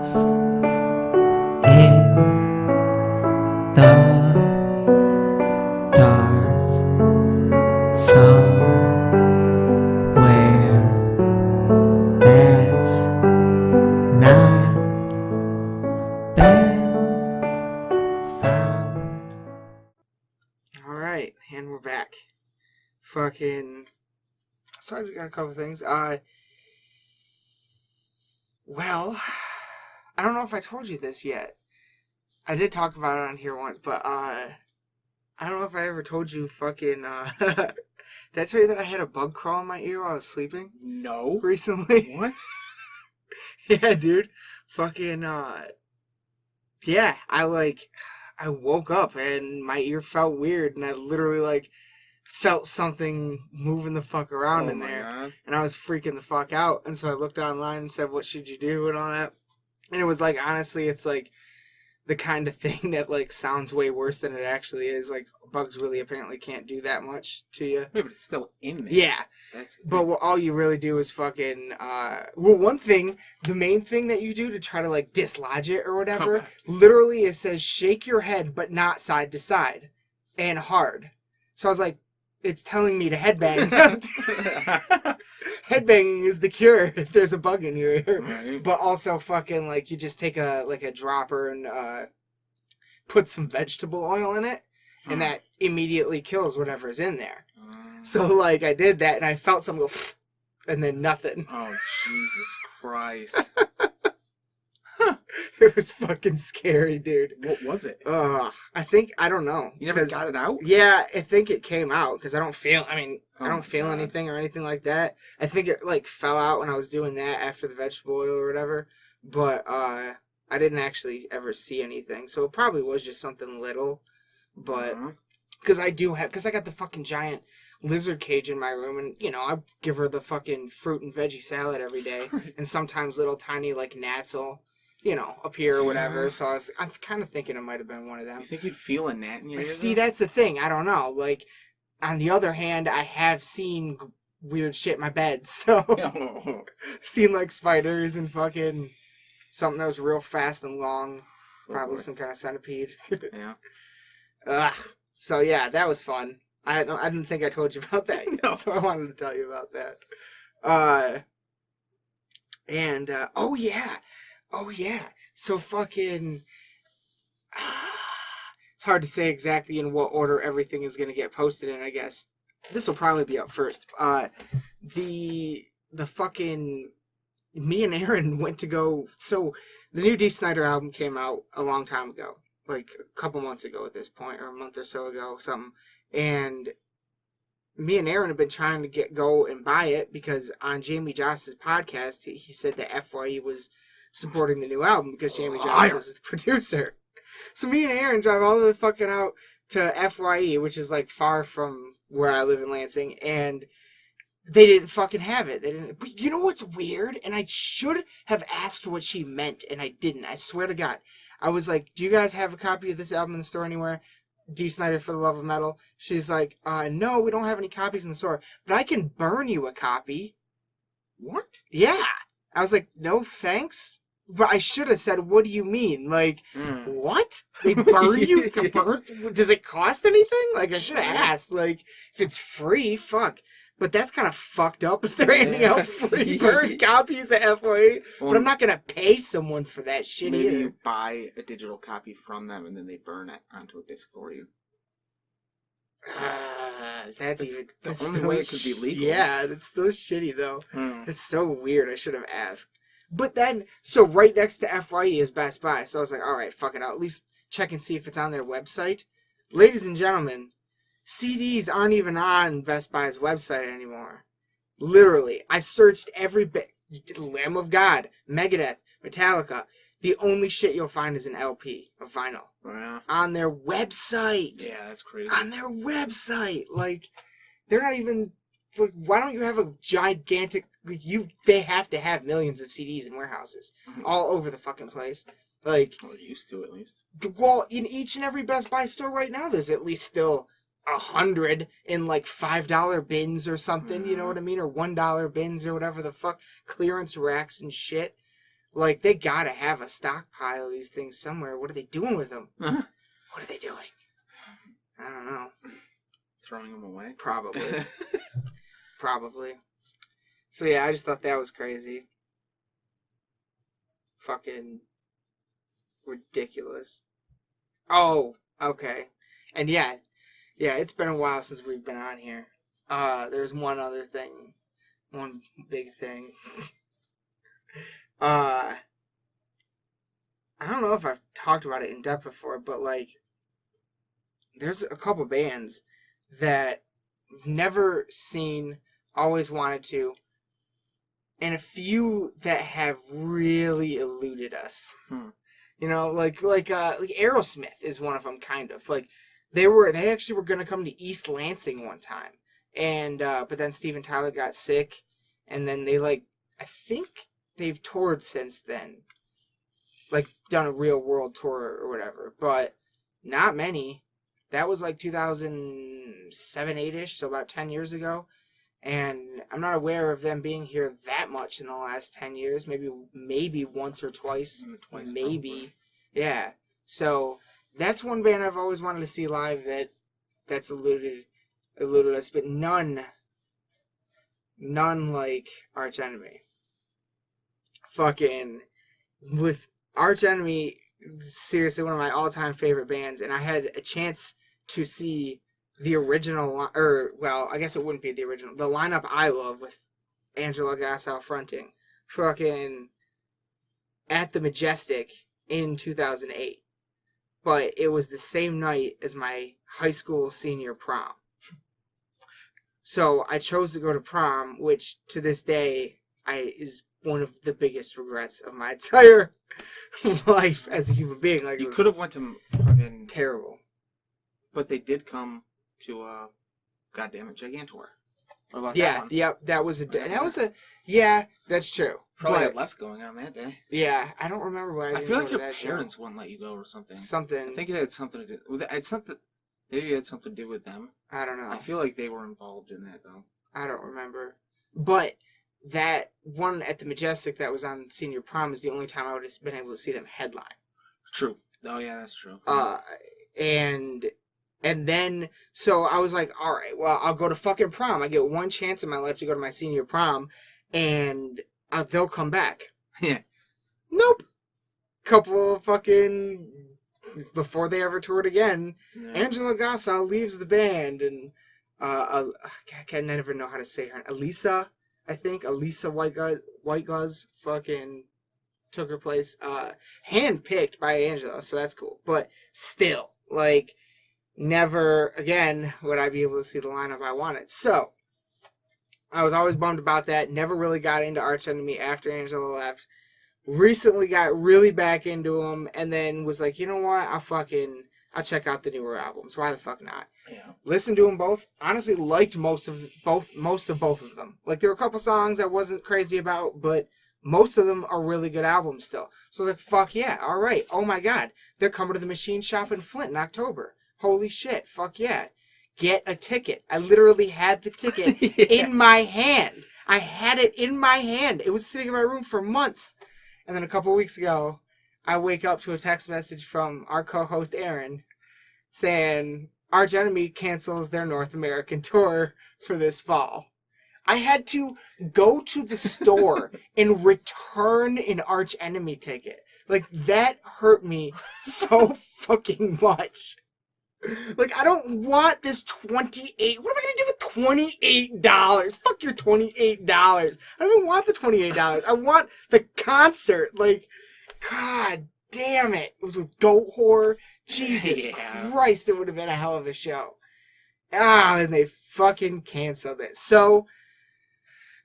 lost in the dark somewhere that's not been found. Alright, and we're back. Sorry, we got a couple things. Well, I don't know if I told you this yet. I did talk about it on here once, but, I don't know if I ever told you did I tell you that I had a bug crawl in my ear while I was sleeping? No. Recently? What? Yeah, dude. Yeah, I woke up and my ear felt weird and I literally, felt something moving the fuck around in there. God. And I was freaking the fuck out. And so I looked online and said, what should you do and all that? And it was honestly, it's the kind of thing that sounds way worse than it actually is. Bugs really apparently can't do that much to you. Yeah, but it's still in there. Yeah. But all you really do is one thing, the main thing that you do to try to dislodge it or whatever, literally it says shake your head but not side to side and hard. So I was like, it's telling me to headbang. Headbanging is the cure if there's a bug in your ear. Right. But also you just take a dropper and put some vegetable oil in it, and that immediately kills whatever's in there. So I did that and I felt something go and then nothing. Oh, Jesus Christ. It was fucking scary, dude. What was it? I don't know. You never got it out? Yeah, I think it came out because I don't feel God. anything or anything like that. I think it fell out when I was doing that after the vegetable oil or whatever. But I didn't actually ever see anything. So it probably was just something little. But because I got the fucking giant lizard cage in my room and, I give her the fucking fruit and veggie salad every day. And sometimes little tiny gnats will appear or whatever. So I'm kind of thinking it might have been one of them. You think you'd feel a gnat in your ear? See, that's the thing. I don't know. On the other hand, I have seen weird shit in my bed. So, seen spiders and fucking something that was real fast and long. Probably some kind of centipede. Yeah. Ugh. So yeah, that was fun. I didn't think I told you about that yet, No. so I wanted to tell you about that. Oh yeah. So fucking. It's hard to say exactly in what order everything is going to get posted in, I guess. This will probably be up first. The fucking... Me and Aaron went to go... So, the new D. Snyder album came out a long time ago. A couple months ago at this point, or a month or so ago, something. And me and Aaron have been trying to go and buy it because on Jamie Joss's podcast, he said that FYE was supporting the new album because Jamie Joss is the producer. So me and Aaron drive all the way fucking out to FYE, which is far from where I live in Lansing, and they didn't fucking have it. They didn't. But you know what's weird? And I should have asked what she meant, and I didn't. I swear to God. I was like, do you guys have a copy of this album in the store anywhere? D. Snyder for the Love of Metal. She's like, no, we don't have any copies in the store, but I can burn you a copy. What? Yeah. I was like, no thanks. But I should have said, what do you mean? What? They burn you? Does it cost anything? I should have asked. If it's free, fuck. But that's kind of fucked up if they're handing out free burned copies at FOA. But I'm not going to pay someone for that shit maybe either. You buy a digital copy from them and then they burn it onto a disc for you. That's the only way it could be legal. Yeah, it's still shitty though. It's so weird. I should have asked. But then, so right next to FYE is Best Buy. So I was like, all right, fuck it. I'll at least check and see if it's on their website. Ladies and gentlemen, CDs aren't even on Best Buy's website anymore. Literally. I searched every bit. Lamb of God, Megadeth, Metallica. The only shit you'll find is an LP of vinyl. Wow. On their website. Yeah, that's crazy. On their website. They're not even... why don't you have a gigantic... They have to have millions of CDs in warehouses. All over the fucking place. Well, used to, at least. Well, in each and every Best Buy store right now, there's at least still 100 in $5 bins or something, you know what I mean? Or $1 bins or whatever the fuck. Clearance racks and shit. Like, they gotta have a stockpile of these things somewhere. What are they doing with them? What are they doing? I don't know. Throwing them away? Probably. Probably. So, yeah, I just thought that was crazy. Fucking ridiculous. Oh, okay. And yeah, it's been a while since we've been on here. There's one other thing. One big thing. I don't know if I've talked about it in depth before, but, like, there's a couple bands that I've never seen, always wanted to, and a few that have really eluded us. You know, like Aerosmith is one of them, kind of. Like, they actually were going to come to East Lansing one time, and but then Steven Tyler got sick, and then they, like, I think they've toured since then, like, done a real world tour or whatever, but not many. That was like 2007, 8-ish, so about 10 years ago. And I'm not aware of them being here that much in the last 10 years. Maybe once or twice. Maybe. Probably. Yeah. So that's one band I've always wanted to see live that's eluded us, but none like Arch Enemy. Fucking with Arch Enemy, seriously one of my all-time favorite bands, and I had a chance to see the original, or, well, I guess it wouldn't be the original, the lineup I love with Angela Gassow fronting, fucking at the Majestic in 2008. But it was the same night as my high school senior prom. So I chose to go to prom, which to this day is one of the biggest regrets of my entire life as a human being. Like, you could have went to fucking terrible. But they did come to goddamn it, Gigantor. What about that one? Yep, that was yeah, that's true. Probably had less going on that day. Yeah, I don't remember why I feel like your parents wouldn't let you go or something. I think it had something to do with it. Maybe it had something to do with them. I don't know. I feel like they were involved in that, though. I don't remember. But that one at the Majestic that was on senior prom is the only time I would have been able to see them headline. True. Oh, yeah, that's true. And then, so I was like, all right, well, I'll go to fucking prom. I get one chance in my life to go to my senior prom, and they'll come back. Yeah. Nope. Couple of fucking, before they ever toured again, Angela Gassow leaves the band, and I can never know how to say her. Elisa White Gloves fucking took her place. Handpicked by Angela, so that's cool. But still, like, never again would I be able to see the lineup I wanted. So I was always bummed about that. Never really got into Arch Enemy after Angela left. Recently got really back into them, and then was like, you know what? I'll check out the newer albums. Why the fuck not? Yeah. Listened to them both. Honestly, liked most of both of them. Like, there were a couple songs I wasn't crazy about, but most of them are really good albums still. So I was like, fuck yeah, all right. Oh my god, they're coming to the Machine Shop in Flint in October. Holy shit, fuck yeah. Get a ticket. I literally had the ticket in my hand. I had it in my hand. It was sitting in my room for months. And then a couple weeks ago, I wake up to a text message from our co-host Aaron saying Arch Enemy cancels their North American tour for this fall. I had to go to the store and return an Arch Enemy ticket. Like, that hurt me so fucking much. Like, I don't want this $28. What am I going to do with $28? Fuck your $28. I don't even want the $28. I want the concert. Like, god damn it. It was with Goat Whore. Jesus Christ, it would have been a hell of a show. And they fucking canceled it. So,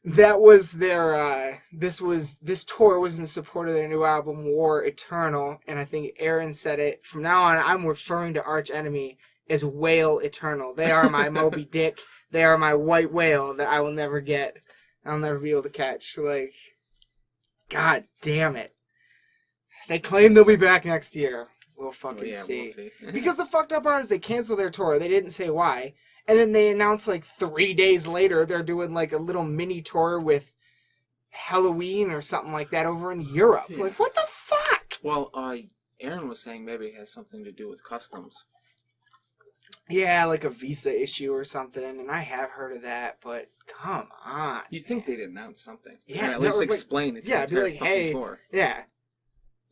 that was their, this tour was in support of their new album, War Eternal, and I think Aaron said it. From now on, I'm referring to Arch Enemy as Whale Eternal. They are my Moby Dick. They are my white whale that I will never get. I'll never be able to catch. Like, god damn it. They claim they'll be back next year. We'll fucking see. We'll see. Because the fucked up part is they canceled their tour. They didn't say why. And then they announced, like, 3 days later they're doing, like, a little mini tour with Halloween or something like that over in Europe. Yeah. Like, what the fuck? Well, Aaron was saying maybe it has something to do with customs. Yeah, like a visa issue or something, and I have heard of that, but come on. You think they'd announce something? Yeah, and at least explain it's yeah, be like, hey, tour. yeah.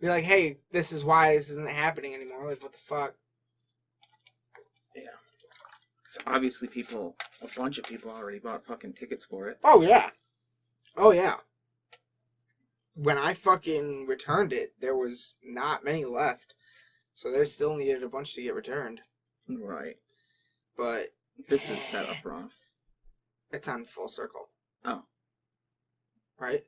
Be like, hey, this is why this isn't happening anymore. Like, what the fuck? Yeah. Because obviously a bunch of people already bought fucking tickets for it. Oh, yeah. Oh, yeah. When I fucking returned it, there was not many left. So there still needed a bunch to get returned. Right. But this is set up wrong. It's on Full Circle. Oh. Right?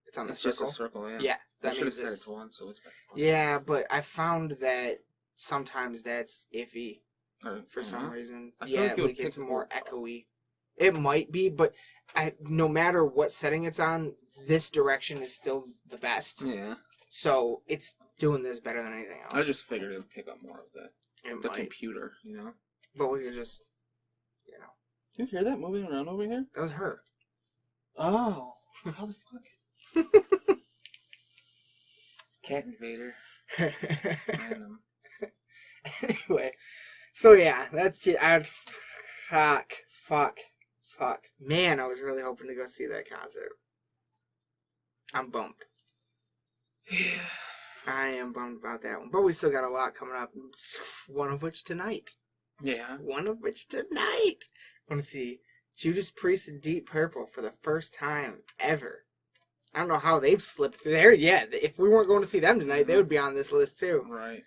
It's on the It's circle. just a circle, yeah. Yeah. I should have set it to one, so it's better. Yeah, but I found that sometimes that's iffy for some reason. Yeah, like it's more echoey. It might be, but no matter what setting it's on, this direction is still the best. Yeah. So it's doing this better than anything else. I just figured it would pick up more of the computer, you know? But we could just, you know. Do you hear that moving around over here? That was her. Oh. How the fuck? It's Cat Invader. Random. Anyway. So yeah, that's it. Fuck. Man, I was really hoping to go see that concert. I'm bummed. Yeah. I am bummed about that one. But we still got a lot coming up. One of which tonight. Yeah. One of which tonight. I want to see Judas Priest and Deep Purple for the first time ever. I don't know how they've slipped through there. Yeah, if we weren't going to see them tonight, they would be on this list too. Right.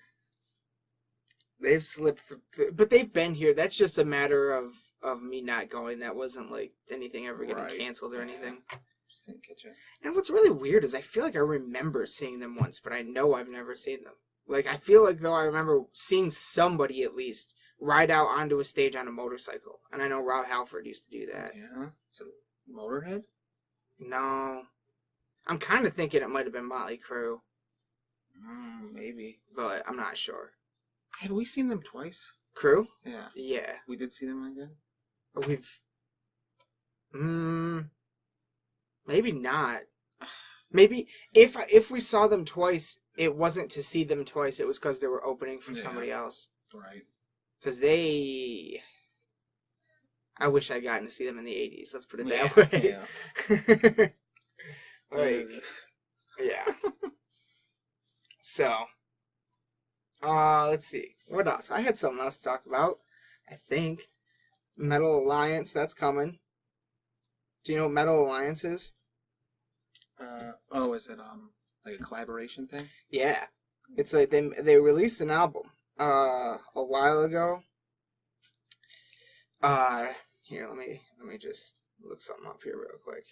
They've slipped through, but they've been here. That's just a matter of me not going. That wasn't like anything ever getting canceled or anything. Just didn't catch it. And what's really weird is I feel like I remember seeing them once, but I know I've never seen them. Like, I feel like, though, I remember seeing somebody, at least, ride out onto a stage on a motorcycle. And I know Rob Halford used to do that. Yeah? Is it Motorhead? No. I'm kind of thinking it might have been Motley Crue. Maybe. But I'm not sure. Have we seen them twice? Crue? Yeah. Yeah. We did see them again? We've... Maybe not. Maybe if we saw them twice, it wasn't to see them twice. It was because they were opening for somebody else. Right. Because I wish I'd gotten to see them in the 80s. Let's put it that way. Yeah. Like, yeah. So, let's see. What else? I had something else to talk about. I think Metal Alliance. That's coming. Do you know what Metal Alliance is? Is it like a collaboration thing? Yeah, it's like they released an album a while ago. Here, let me just look something up here real quick.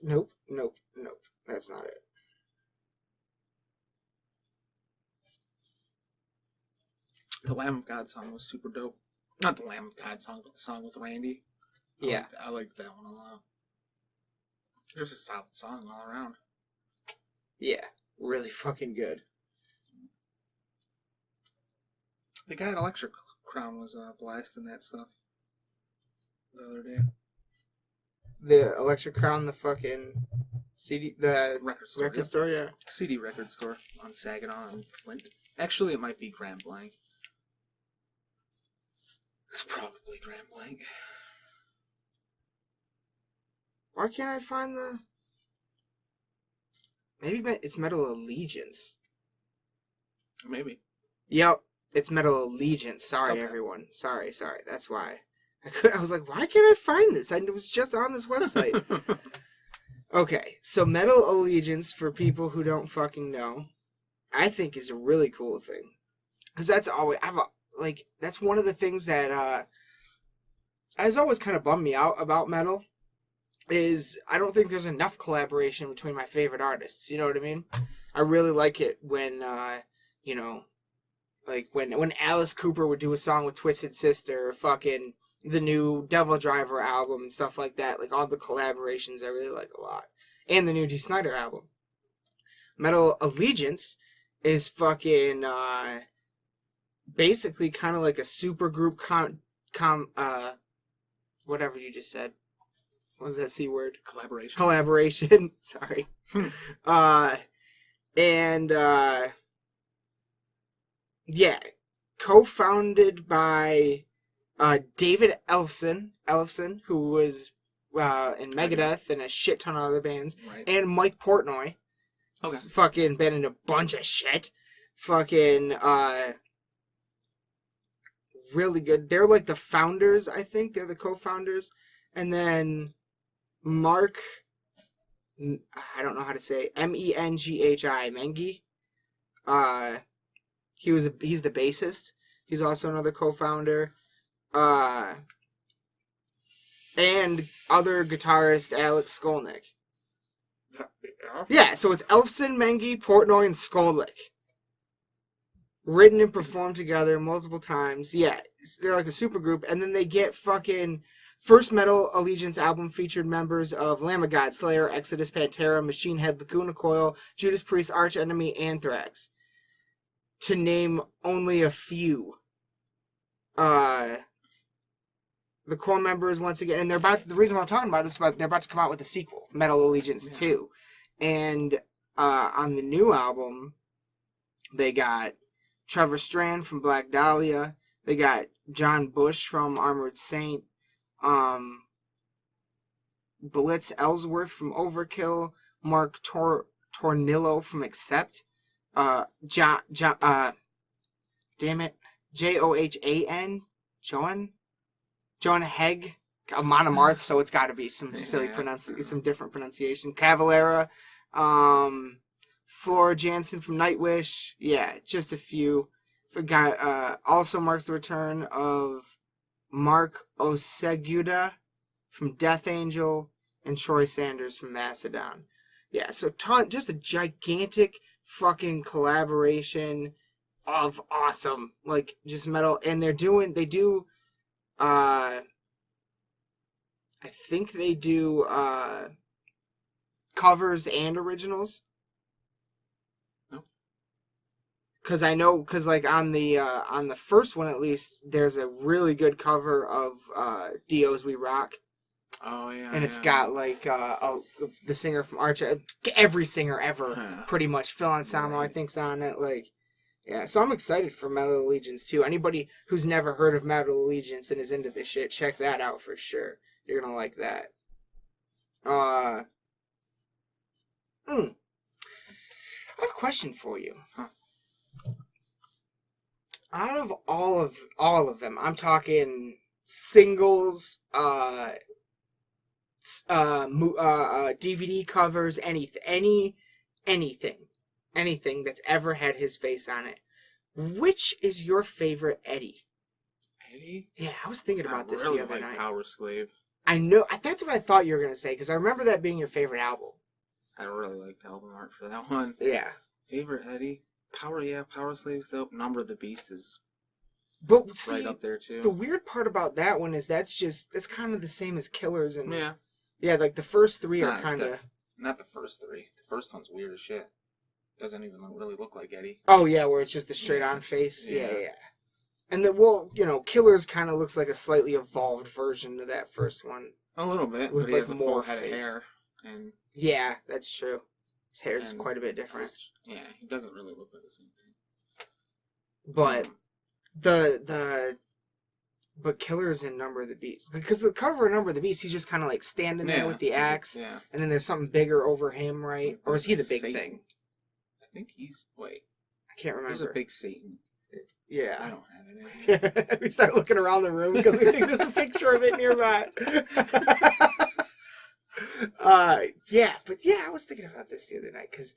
Nope. That's not it. The Lamb of God song was super dope. Not the Lamb of God song, but the song with Randy. Yeah. I liked that one a lot. Just a solid song all around. Yeah. Really fucking good. The guy at Electric Crown was blasting that stuff the other day. The Electric Crown, the fucking CD, the record store. Record store, yeah. CD record store on Saginaw and Flint. Actually, it might be Grand Blanc. It's probably Grand Blanc. Why can't I find the... Maybe it's Metal Allegiance. Maybe. Yep, it's Metal Allegiance. Sorry, everyone. Sorry. That's why. I was like, why can't I find this? It was just on this website. Okay, so Metal Allegiance, for people who don't fucking know, I think is a really cool thing. Because that's always... that's one of the things that has always kind of bummed me out about metal. Is I don't think there's enough collaboration between my favorite artists. You know what I mean? I really like it when, like when Alice Cooper would do a song with Twisted Sister, or fucking the new Devil Driver album and stuff like that. Like all the collaborations I really like a lot. And the new Dee Snider album. Metal Allegiance is fucking basically kind of like a super group whatever you just said. what was that C word? Collaboration. Sorry. Co-founded by David Ellefson, who was in Megadeth and a shit ton of other bands, right. and Mike Portnoy. Okay. Fucking been in a bunch of shit. Fucking really good. They're like the founders, I think. They're the co-founders. And then Mark, I don't know how to say, Menghi, Mengi. He's the bassist. He's also another co-founder. And other guitarist Alex Skolnick. Yeah, so it's Elfson, Mengi, Portnoy, and Skolnick. Written and performed together multiple times. Yeah, they're like a super group. And then they get fucking... First Metal Allegiance album featured members of Lamb of God, Slayer, Exodus, Pantera, Machine Head, Lacuna Coil, Judas Priest, Arch Enemy, Anthrax. To name only a few. The core members, once again, and the reason why I'm talking about it is they're about to come out with a sequel, Metal Allegiance 2. And on the new album, they got Trevor Strand from Black Dahlia. They got John Bush from Armored Saint. Blitz Ellsworth from Overkill. Mark Tornillo from Accept. John John Hegg, a monomarth, so it's got to be some silly some different pronunciation. Cavalera, Flora Jansen from Nightwish. Yeah, just a few. Also marks the return of Mark Oseguda from Death Angel and Troy Sanders from Mastodon. Yeah, so just a gigantic fucking collaboration of awesome, like, just metal. And they do I think they do covers and originals. Because like on the first one at least, there's a really good cover of Dio's We Rock. Oh yeah. And it's got like the singer from Archer, every singer ever, pretty much. Phil Anselmo, I think's on it. Like, yeah. So I'm excited for Metal Allegiance too. Anybody who's never heard of Metal Allegiance and is into this shit, check that out for sure. You're gonna like that. I have a question for you. Out of all of them, I'm talking singles, DVD covers, anything that's ever had his face on it. Which is your favorite Eddie? Eddie? Yeah, I was thinking about this the other night. Power Slave. I know. That's what I thought you were gonna say, because I remember that being your favorite album. I really like the album art for that one. Yeah. Favorite Eddie? Power Slave's dope. Number of the Beast is right up there too. The weird part about that one is that's kind of the same as Killers and yeah, like the first three are kind of not the first three. The first one's weird as shit. Doesn't even really look like Eddie. Oh yeah, where it's just a straight on face. Yeah. And Killers kind of looks like a slightly evolved version of that first one. A little bit, with but he has a full head of hair. And yeah, that's true. His hair is quite a bit different. Yeah, he doesn't really look like the same thing. But but Killers and Number of the Beast, because the cover of Number of the Beast, he's just kind of like standing there with the axe, and then there's something bigger over him, right? Or is he the big thing? I think he's I can't remember. There's a big Satan. Yeah. I don't have it. We start looking around the room because we think there's a picture of it nearby. I was thinking about this the other night, because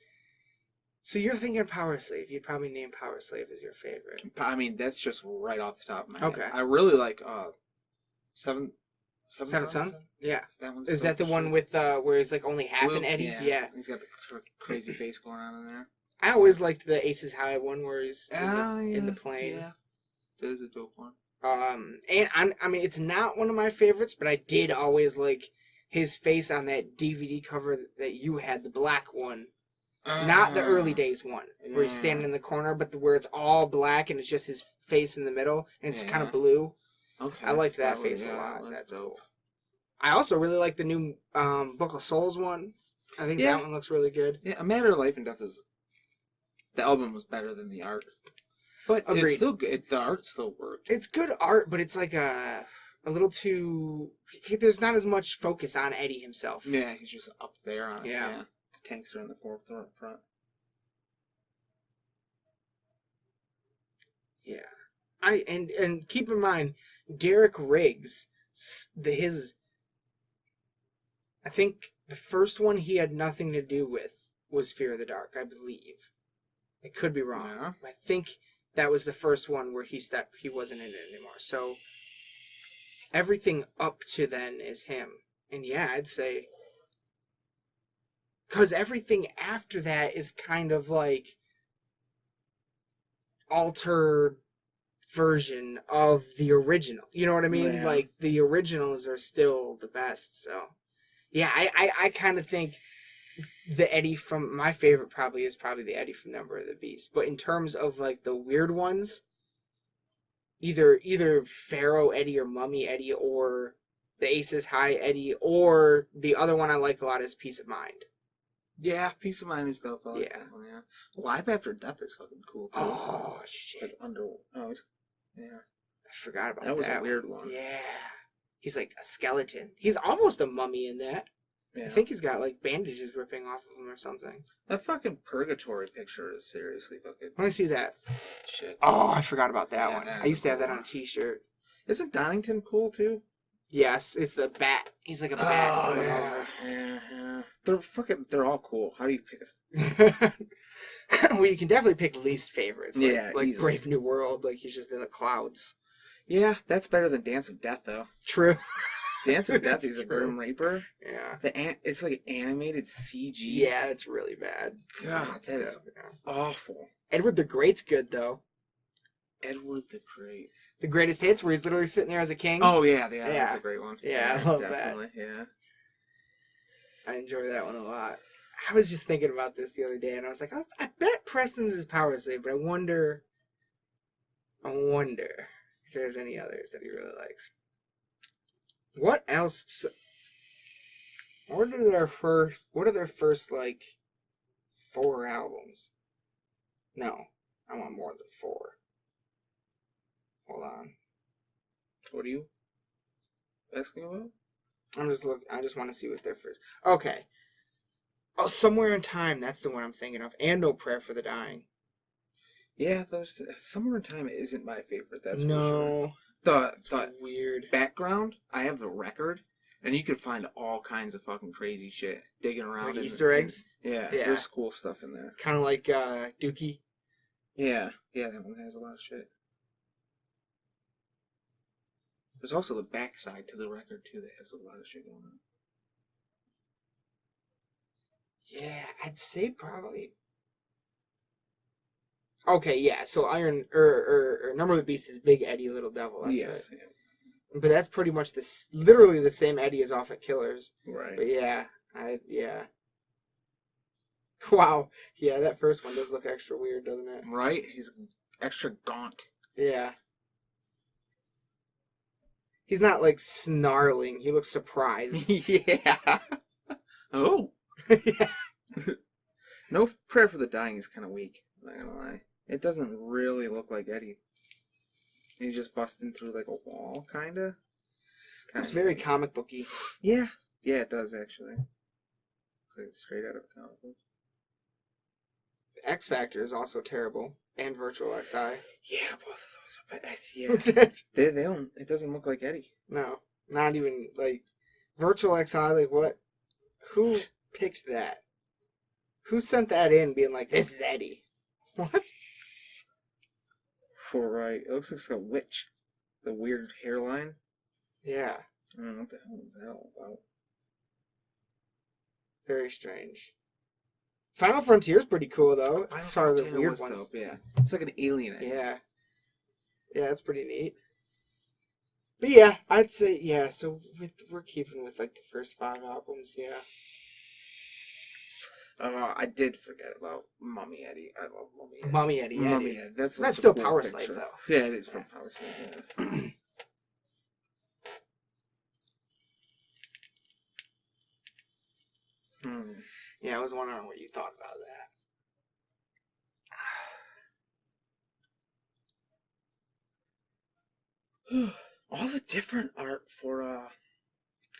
so you're thinking Power Slave. You'd probably name Power Slave as your favorite. I mean, that's just right off the top of my head. Okay. I really like Seven Son? Yeah. That one's Is that the one with where he's like only half an Eddie? Yeah. He's got the crazy face going on in there. I always liked the Aces High one where he's in the plane. Yeah. That is a dope one. And I mean, it's not one of my favorites, but I did always like his face on that DVD cover that you had, the black one. Not the early days one, where he's standing in the corner, but where it's all black and it's just his face in the middle, and it's kind of blue. Okay. I liked that face a lot. That's dope. Cool. I also really like the new Book of Souls one. I think that one looks really good. Yeah, A Matter of Life and Death is... The album was better than the art. But Agreed. It's still good. The art still worked. It's good art, but it's like a little too... There's not as much focus on Eddie himself. Yeah, he's just up there on it. Yeah. The tanks are in the forefront. Yeah. And keep in mind, Derek Riggs, I think the first one he had nothing to do with was Fear of the Dark, I believe. I could be wrong. Yeah. I think that was the first one where he wasn't in it anymore. So everything up to then is him. And yeah, I'd say, because everything after that is kind of like altered version of the original. You know what I mean? Yeah. Like, the originals are still the best. So yeah, I kind of think the Eddie from... My favorite is probably the Eddie from Number of the Beast. But in terms of, like, the weird ones, either Pharaoh Eddie or Mummy Eddie or the Aces High Eddie, or the other one I like a lot is Peace of Mind. Yeah, Peace of Mind is dope. I like that one, yeah. Live After Death is fucking cool, too. Oh, shit. Like yeah. I forgot about that. That was a weird one. Yeah. He's like a skeleton. He's almost a mummy in that. Yeah. I think he's got like bandages ripping off of him or something. That fucking purgatory picture is seriously fucking... Let me see that. Shit. Oh, I forgot about that one. That I used to have that on a t-shirt. Isn't Donington cool too? Yes, it's the bat. He's like a bat. Oh, yeah. They're all cool. How do you pick a... Well, you can definitely pick least favorites. Like, yeah, like easily. Brave New World, like he's just in the clouds. Yeah, that's better than Dance of Death, though. True. Dance of Death, he's a Grim Reaper. Yeah. It's like animated CG. Yeah, it's really bad. God, that is awful. Edward the Great's good, though. Edward the Great. The Greatest Hits, where he's literally sitting there as a king. Oh, yeah, that's a great one. Yeah, I love definitely, that. Yeah. I enjoy that one a lot. I was just thinking about this the other day, and I was like, I bet Preston's is Power Slave, but I wonder if there's any others that he really likes. What else? What are their first, like, 4 albums? No, I want more than 4. Hold on. What are you asking about? I just want to see what their first... Okay. Oh, Somewhere in Time, that's the one I'm thinking of. And No Prayer for the Dying. Yeah, Somewhere in Time isn't my favorite, that's no, for sure. The weird background, I have the record, and you can find all kinds of fucking crazy shit digging around. Like Easter eggs? Yeah, there's cool stuff in there. Kind of like Dookie. Yeah, that one has a lot of shit. There's also the backside to the record, too, that has a lot of shit going on. Yeah, I'd say probably... Okay, yeah, so Number of the Beast is Big Eddie, Little Devil, that's it. Yeah. But that's pretty much literally the same Eddie as off at Killers. Right. But yeah. Wow. Yeah, that first one does look extra weird, doesn't it? Right? He's extra gaunt. Yeah. He's not, like, snarling. He looks surprised. Yeah. Oh. Yeah. No Prayer for the Dying is kind of weak. I'm not gonna lie. It doesn't really look like Eddie. He's just busting through, like, a wall, kind of. It's very comic booky. Yeah. Yeah, it does, actually. Looks like it's straight out of a comic book. X Factor is also terrible. And Virtual XI. Yeah, both of those are bad. Yeah. they don't... It doesn't look like Eddie. No. Not even, like... Virtual XI, like, what? Who picked that? Who sent that in being like, this is Eddie? What? Right. It looks like a witch. The weird hairline. Yeah. I don't know what the hell is that all about. Very strange. Final Frontier's pretty cool, though. Sorry, the weird ones. Dope, yeah. It's like an alien. Yeah. Yeah, that's pretty neat. But yeah, I'd say, yeah, so we're keeping with, like, the first 5 albums, yeah. I did forget about Mummy Eddie. I love Mummy Eddie. Mummy Eddie. Mummy Eddie. That's still cool Power picture. Slave, though. Yeah, it is from Power Slave, yeah. Yeah, I was wondering what you thought about that. All the different art for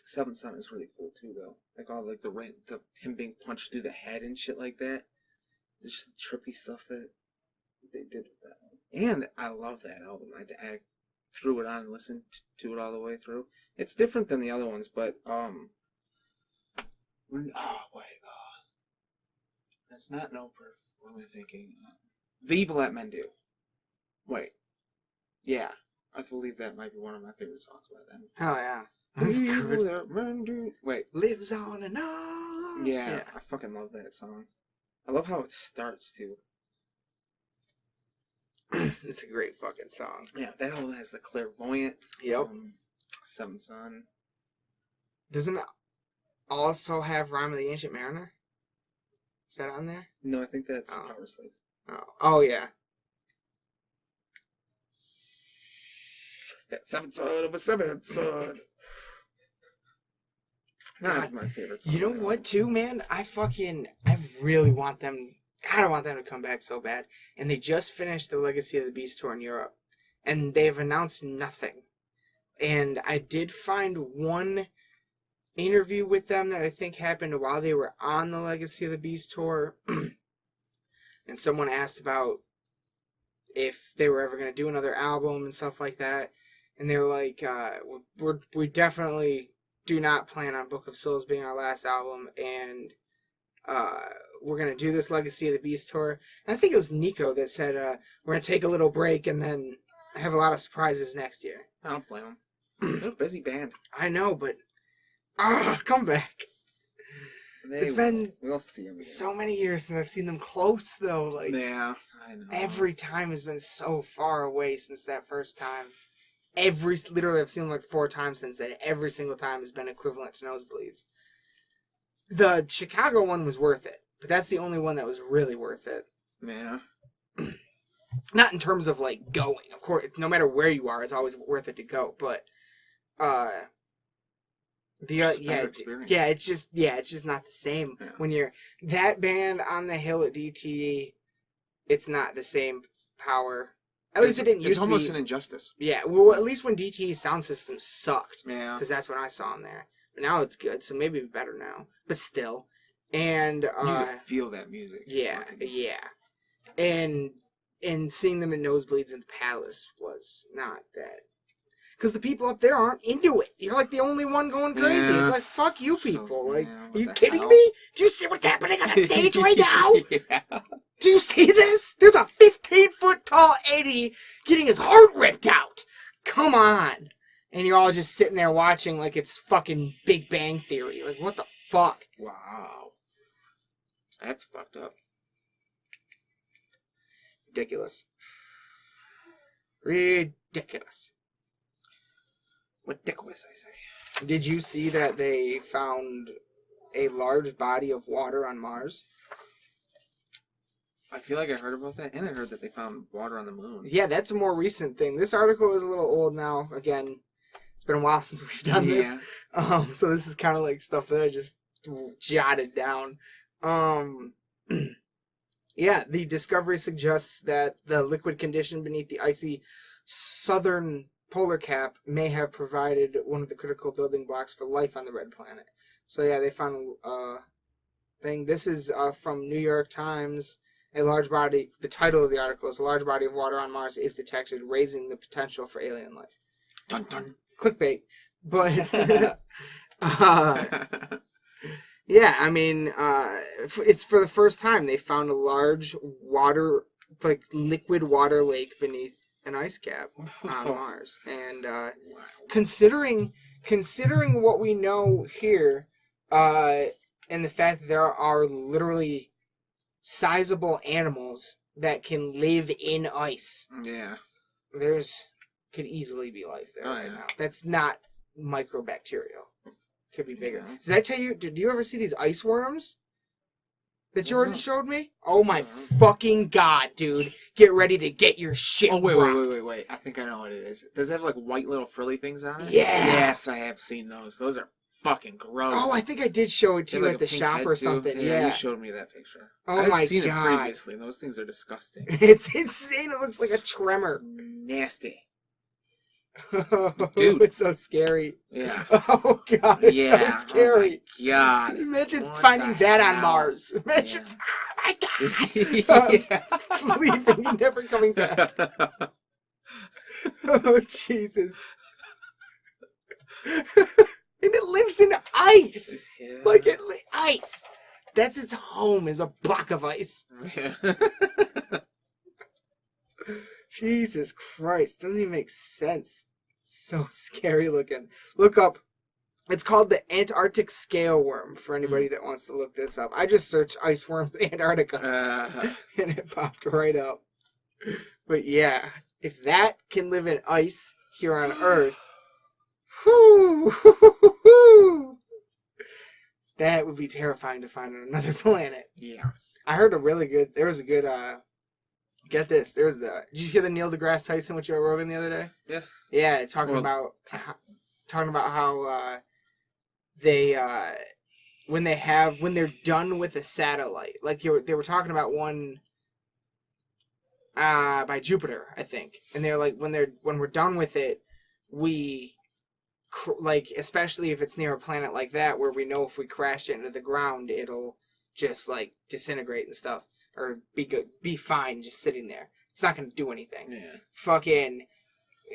Seventh Son is really cool too, though. Like all like the him being punched through the head and shit like that. There's just the trippy stuff that they did with that one. And I love that album. I threw it on and listened to it all the way through. It's different than the other ones, but that's not No Purpose. What am I thinking? The Evil That Men Do. Wait, yeah, I believe that might be one of my favorite songs by them. Hell yeah. That's Evil That Men Do. Wait, lives on and on. Yeah, I fucking love that song. I love how it starts too. It's a great fucking song. Yeah, that one has the clairvoyant. Yep. Seventh Son. Doesn't it also have Rhyme of the Ancient Mariner? Is that on there? No, I think that's Power Slave. Oh yeah. That seventh son of a seventh son. Not my favorite song. You know what, too, man? I really want them. God, I want them to come back so bad. And they just finished the Legacy of the Beast tour in Europe, and they've announced nothing. And I did find one interview with them that I think happened while they were on the Legacy of the Beast tour, and someone asked about if they were ever going to do another album and stuff like that, and they were like, we definitely do not plan on Book of Souls being our last album, and we're going to do this Legacy of the Beast tour. And I think it was Nico that said, we're going to take a little break and then have a lot of surprises next year. I don't blame them. They're a busy band. I know, but come back. It's been we'll see them again. So many years since I've seen them close, though. Like, yeah, I know. Every time has been so far away since that first time. Literally, I've seen them like 4 times since then. Every single time has been equivalent to nosebleeds. The Chicago one was worth it, but that's the only one that was really worth it. Yeah. Not in terms of like going. Of course, no matter where you are, it's always worth it to go. But it's just not the same when you're that band on the hill at DTE. It's not the same power. At least it didn't used to be. It's almost an injustice. Yeah, well, at least when DTE's sound system sucked. Yeah. Because that's when I saw them there. But now it's good, so maybe better now. But still. And you need to feel that music. Yeah. And seeing them in nosebleeds in the Palace was not that. Because the people up there aren't into it. You're like the only one going crazy. Yeah. It's like, fuck you people. Are you kidding me? Do you see what's happening on that stage right now? Yeah. Do you see this? There's a 15-foot tall Eddie getting his heart ripped out. Come on. And you're all just sitting there watching like it's fucking Big Bang Theory. Like, what the fuck? Wow. That's fucked up. Ridiculous. Ridiculous, I say. Did you see that they found a large body of water on Mars? I feel like I heard about that, and I heard that they found water on the moon. Yeah, that's a more recent thing. This article is a little old now. Again, it's been a while since we've done this. So this is kind of like stuff that I just jotted down. Yeah, the discovery suggests that the liquid condition beneath the icy southern polar cap may have provided one of the critical building blocks for life on the red planet. So yeah, they found a thing. This is from New York Times. The title of the article is "A large body of water on Mars is detected, raising the potential for alien life." Dun dun. Clickbait. But yeah, I mean, it's for the first time they found a large liquid water lake beneath an ice cap on Mars. And considering what we know here, and the fact that there are literally sizable animals that can live in ice. Yeah. Could easily be life there now. That's not microbacterial. Could be bigger. Did I tell you, did you ever see these ice worms that Jordan showed me? Oh my fucking god, dude. Get ready to get your shit wait. I think I know what it is. Does it have like white little frilly things on it? Yeah. Yes, I have seen those. Those are fucking gross. Oh, I think I did show it to They you have, at like, the a pink shop head, or too. something. Yeah, Yeah. you showed me that picture. Oh I had my seen it God. previously, and those things are disgusting. It's insane. It looks like a tremor. Nasty. Oh, Dude. it's so scary. Yeah. Oh God, it's so Yeah. scary. Oh my God. Imagine What finding the that on hell? Mars. Imagine, Yeah. oh my God, leaving and never coming back. Oh Jesus! And it lives in ice. Yeah. Like ice. That's its home. Is a block of ice. Yeah. Jesus Christ! Doesn't even make sense. So scary looking. Look up. It's called the Antarctic scale worm for anybody that wants to look this up. I just searched ice worms Antarctica and it popped right up. But yeah, if that can live in ice here on Earth, whoo, that would be terrifying to find on another planet. Yeah. I heard there was a good, get this, did you hear the Neil deGrasse Tyson with Joe Rogan the other day? Yeah. Yeah, talking about how they when they're done with a satellite, like they were talking about one by Jupiter, I think, and they're like when we're done with it, we like, especially if it's near a planet like that where we know if we crash it into the ground it'll just like disintegrate and stuff, or be fine just sitting there. It's not going to do anything. Yeah. Fucking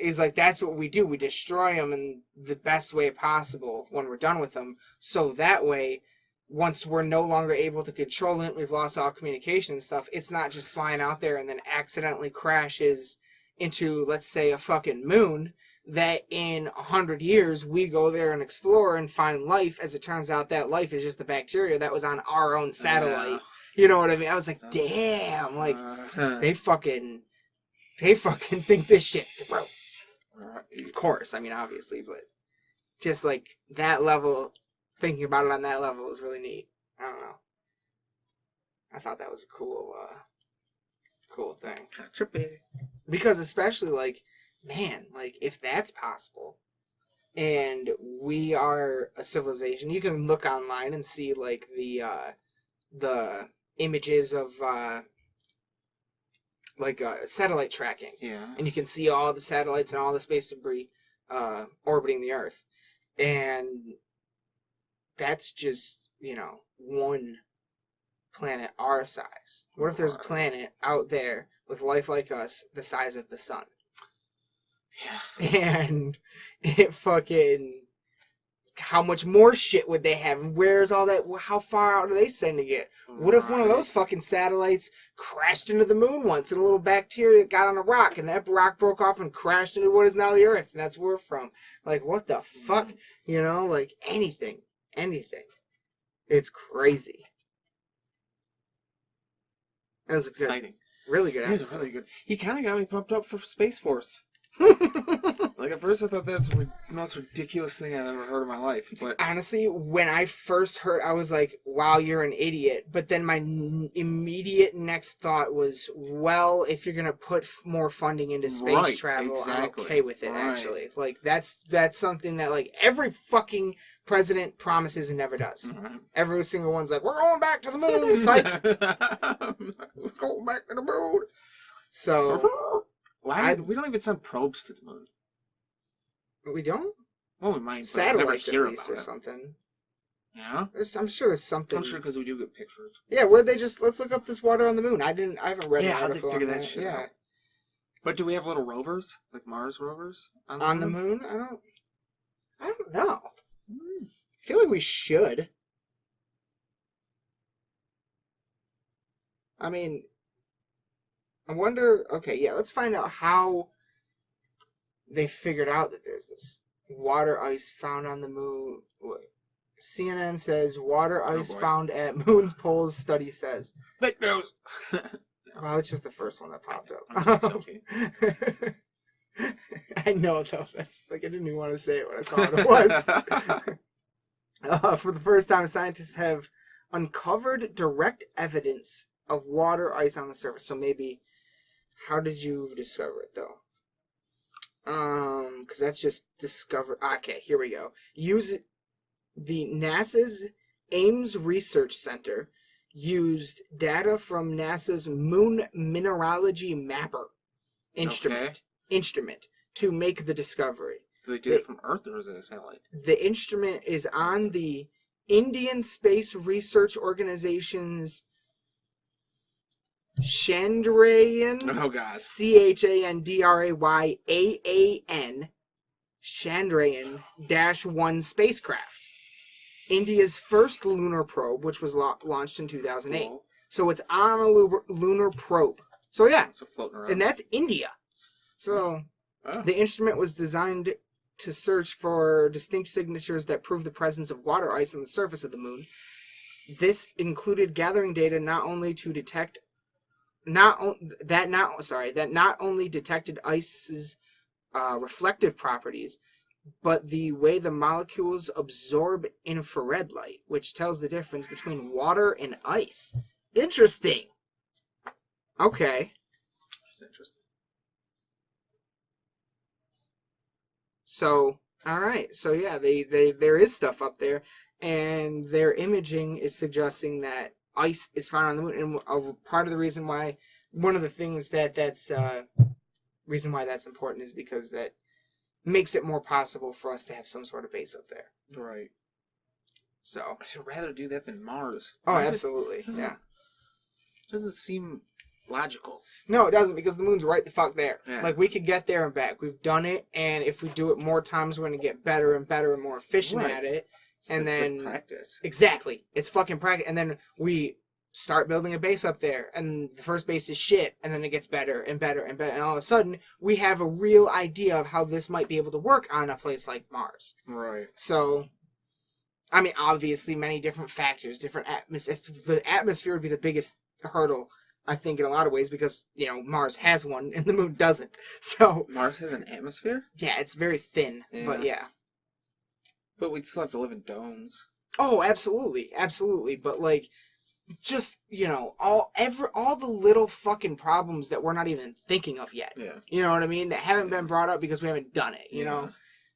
is like, that's what we do. We destroy them in the best way possible when we're done with them. So that way, once we're no longer able to control it, we've lost all communication and stuff, it's not just flying out there and then accidentally crashes into, let's say, a fucking moon, that in 100 years we go there and explore and find life. As it turns out, that life is just the bacteria that was on our own satellite. You know what I mean? I was like, damn, like, they fucking think this shit through. Of course, I mean, obviously, but just like that level, thinking about it on that level is really neat. I don't know. I thought that was a cool thing. Trippy. Because especially, like, man, like, if that's possible, and we are a civilization, you can look online and see, like, the images of, satellite tracking. Yeah. And you can see all the satellites and all the space debris orbiting the Earth. And that's just, one planet our size. What if there's a planet out there with life like us the size of the sun? Yeah. And it fucking... how much more shit would they have? And where's all that? How far out are they sending it? What if one of those fucking satellites crashed into the moon once and a little bacteria got on a rock and that rock broke off and crashed into what is now the Earth, and that's where we're from? Like, what the fuck? Like, anything. It's crazy. That was a good, Exciting. really good It episode. was really good. He kind of got me pumped up for Space Force. Like, at first I thought that's the most ridiculous thing I've ever heard in my life. But honestly, when I first heard, I was like, wow, you're an idiot. But then my immediate next thought was, well, if you're going to put more funding into space travel, I'm okay with it, actually. Like, that's something that, like, every fucking president promises and never does. Right. Every single one's like, we're going back to the moon, psych! We're going back to the moon! So... we don't even send probes to the moon. We don't? Well, we might. Satellites, never at least, or something. Yeah? I'm sure there's something. I'm sure because we do get pictures. Yeah, where they just, let's look up this water on the moon. I haven't read an how'd they article figure on that that. shit Yeah. out? But do we have little rovers? Like Mars rovers? On the moon? I don't know. Hmm. I feel like we should. I mean, I wonder, okay, yeah, let's find out how they figured out that there's this water ice found on the moon. Wait. CNN says water ice found at moon's poles, study says. Fake news! Well, it's just the first one that popped up. I'm just joking. I know, though. That's like, I didn't even want to say it when I saw what it was. For the first time, scientists have uncovered direct evidence of water ice on the surface. So maybe, how did you discover it, though? Because that's just discovered. Okay, here we go. the NASA's Ames Research Center used data from NASA's Moon Mineralogy Mapper instrument to make the discovery. Do they do it from Earth or is it a satellite? The instrument is on the Indian Space Research Organization's Chandrayaan. Oh gosh. Chandrayaan Chandrayaan-1 spacecraft. India's first lunar probe, which was launched in 2008. Cool. So it's on a lunar probe. So yeah, So floating around. and that's India. So the instrument was designed to search for distinct signatures that prove the presence of water ice on the surface of the moon. This included gathering data not only to detect not only detected ice's reflective properties, but the way the molecules absorb infrared light, which tells the difference between water and ice. Interesting. Okay. That's interesting. So, all right. So yeah, they there is stuff up there, and their imaging is suggesting that ice is found on the moon. And part of the reason why, one of the things that's reason why that's important is because that makes it more possible for us to have some sort of base up there. Right. So. I should rather do that than Mars. Oh, absolutely. Yeah. Doesn't seem logical. No, it doesn't, because the moon's right the fuck there. Yeah. Like, we could get there and back. We've done it, and if we do it more times, we're going to get better and better and more efficient at it. And then practice. Exactly. It's fucking practice. And then we start building a base up there, and the first base is shit, and then it gets better and better and better. And all of a sudden, we have a real idea of how this might be able to work on a place like Mars. Right. So, I mean, obviously, many different factors, different atmosphere. The atmosphere would be the biggest hurdle, I think, in a lot of ways, because, you know, Mars has one and the moon doesn't. So Mars has an atmosphere? Yeah, it's very thin, but yeah. But we'd still have to live in domes. Oh, absolutely, absolutely. But like, just, you know, all the little fucking problems that we're not even thinking of yet. Yeah. You know what I mean? That haven't been brought up because we haven't done it. You know,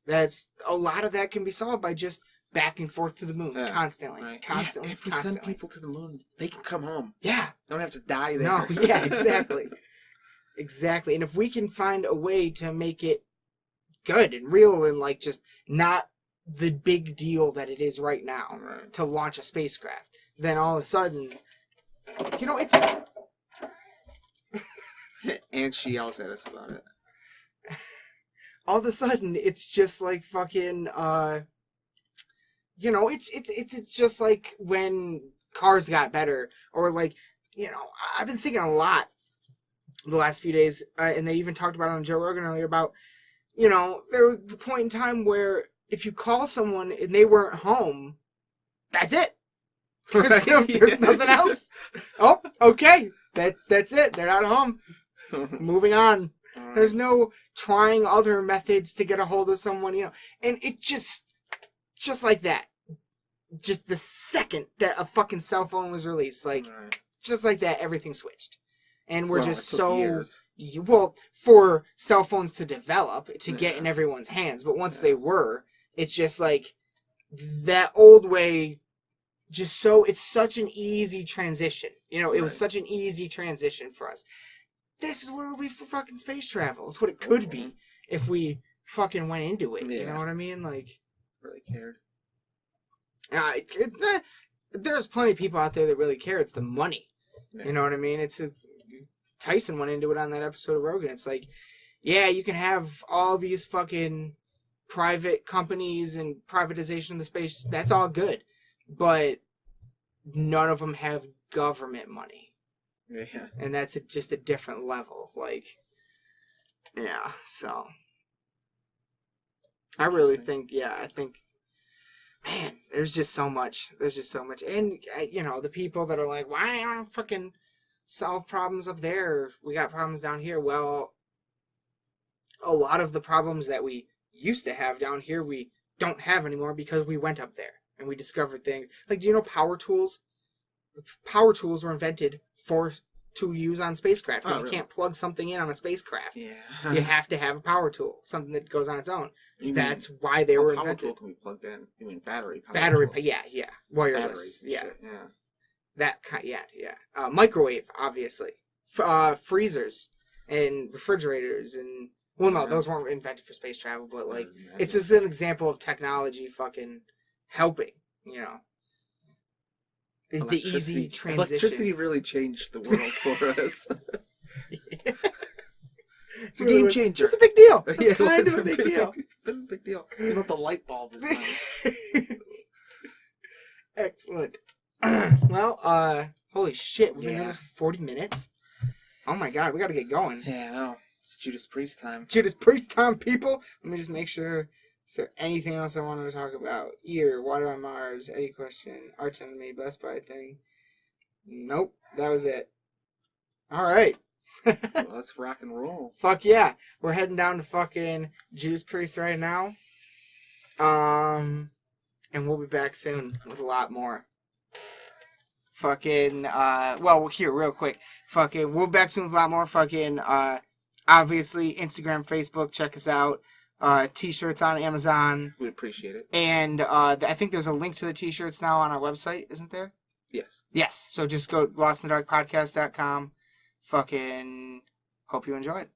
that's a lot of that can be solved by just back and forth to the moon constantly, constantly. Yeah, if we send people to the moon, they can come home. Yeah. They don't have to die there. No, yeah, exactly. Exactly. And if we can find a way to make it good and real and like just not the big deal that it is right now to launch a spacecraft, then all of a sudden, you know, it's... And she yells at us about it. All of a sudden, it's just like fucking, you know, it's just like when cars got better, or like, you know, I've been thinking a lot the last few days, and they even talked about it on Joe Rogan earlier about, you know, there was the point in time where if you call someone and they weren't home, that's it. There's nothing else. Oh, okay. That's it. They're not home. Moving on. Right. There's no trying other methods to get a hold of someone, you know. And it just like that. Just the second that a fucking cell phone was released, like, just like that, everything switched. And we're just so... Well, for cell phones to develop, to get in everyone's hands. But once they were, it's just like that old way... Just so, it's such an easy transition. You know, it was such an easy transition for us. This is what it would be for fucking space travel. It's what it could be if we fucking went into it. You know what I mean? Like, really cared. There's plenty of people out there that really care. It's the money. You know what I mean? Tyson went into it on that episode of Rogan. It's like, yeah, you can have all these fucking private companies and privatization of the space. That's all good. But none of them have government money. Yeah. And that's just a different level. Like, yeah, so. I really think, I think, man, there's just so much. There's just so much. And, you know, the people that are like, why aren't fucking solve problems up there? We got problems down here. Well, a lot of the problems that we used to have down here, we don't have anymore because we went up there. And we discovered things. Like, do you know power tools? Power tools were invented to use on spacecraft because Oh, really? you can't plug something in on a spacecraft. Yeah. You have to have a power tool, something that goes on its own. You That's why they were power invented. tool can be plugged in. You mean battery power Battery, tools. yeah, wireless, Batteries and yeah, shit, yeah. that kind, yeah. Microwave, obviously, freezers and refrigerators, and well, no, Yeah. those weren't invented for space travel, but like, Mm, it's just an example of technology fucking helping, you know. The easy transition. Electricity really changed the world for us. It's a game changer. It's a big deal. It's Yeah, kind it's of a big deal. Been a big deal. You know, the light bulb is nice. Excellent. Well, holy shit, we've been doing Yeah. this for 40 minutes. Oh my god, we gotta get going. Yeah, I know. It's Judas Priest time. Judas Priest time, people. Let me just make sure. Is there anything else I wanted to talk about? Ear, Water on Mars, Eddie question, Arch Enemy, Best Buy thing. Nope, that was it. All right. Well, let's rock and roll. Fuck yeah. We're heading down to fucking Judas Priest right now. And we'll be back soon with a lot more. Fucking, well, here, real quick. Fucking, we'll be back soon with a lot more. Fucking, obviously, Instagram, Facebook, check us out. T-shirts on Amazon. We'd appreciate it. And I think there's a link to the T-shirts now on our website, isn't there? Yes. Yes. So just go lostinthedarkpodcast.com. Fucking hope you enjoyed.